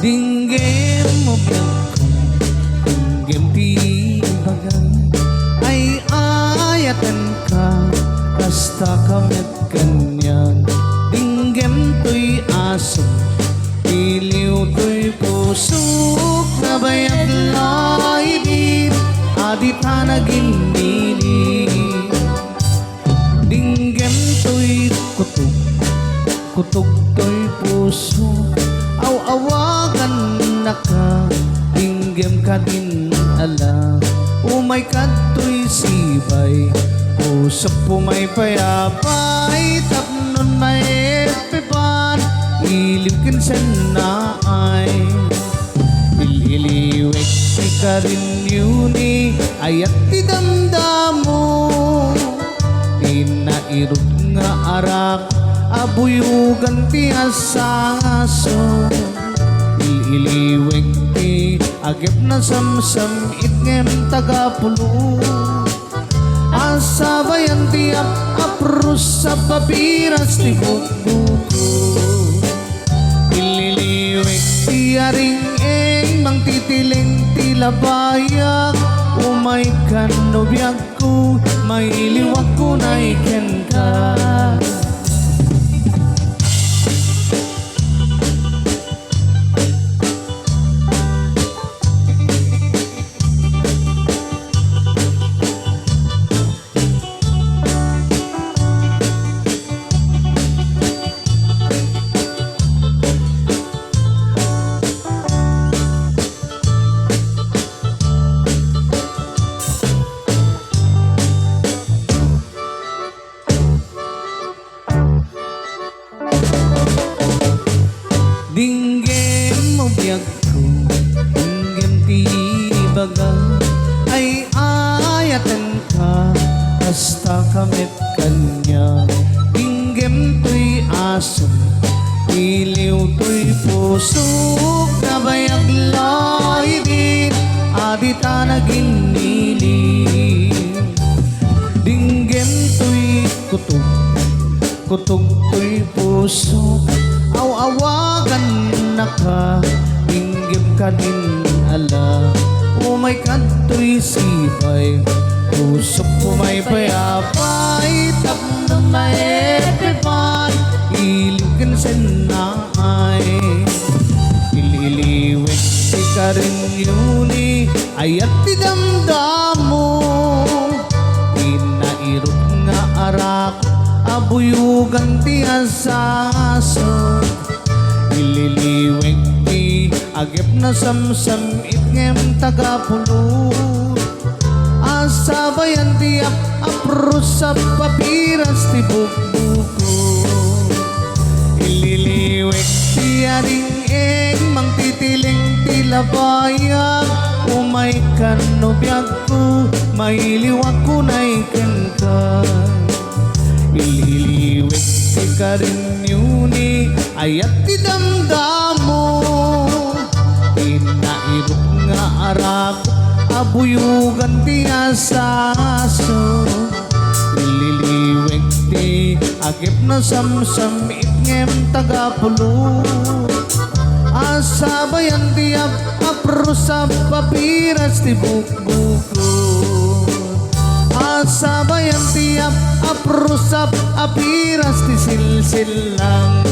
Dinggem mo biyangko, dinggem tibagan, ay ayatan ka, kasta kamit kanyan. Dinggem to'y aso, iliw to'y pusok, nabayag laibit, adita naginili. Dinggem to'y kutok, kutok to'y puso, aw-awagan na ka, dinggem ka din ala. Umay ka to'y sibay, pusok pumay payapay, tapnon may pepan, ilibkin sa naay. Ililiwek si ka rin yuni, ayat ti damdamo, tinairog nga arak, abuyugan ti asaso. Ililiwek ti agip na samsam, itngem tagapulot, asabayan ti aprus sa papiras ti bukbuko. Ililiwek ti aring mang titiling ti labayag, umay ka no biyag ko, may liwag ko na iken ka. Dinggem mo biyag ko, dinggem tibagan, ay ayatan ka, basta kamit kanya. Dinggem to'y aso, iliw to'y pusok, nabayag laibit, adita naginili. Dinggem to'y kutok, kutok to'y pusok, aw-awagan na ka, dinggem ka din ala. Umay ka to'y sibay, pusok pumay payapay, tapnon may pepan, ilibkin sa naay. Ililiwek ti ka rin yuni, ayat ti damdamo, tinairot nga arak, abuyugan ti asaso. Ililiwek ti agip na samsam, itngem tagapulot, asabayan ti aprus sa papiras ti bukbuko. Ililiwek ti aring mang titiling ti labayag, umay ka no biyag ko, may liwag ko na iken ka. Ililiwek ti ka rin yuni, ayat ti damdamo, tinairok nga arak, abuyugan ti asaso. Ililiwek ti agip na samsam, itngem tagapulot, asabayan ti aprus sa papiras ti bukbuko. Asabayan ti aprus sa papiras ti silsilang.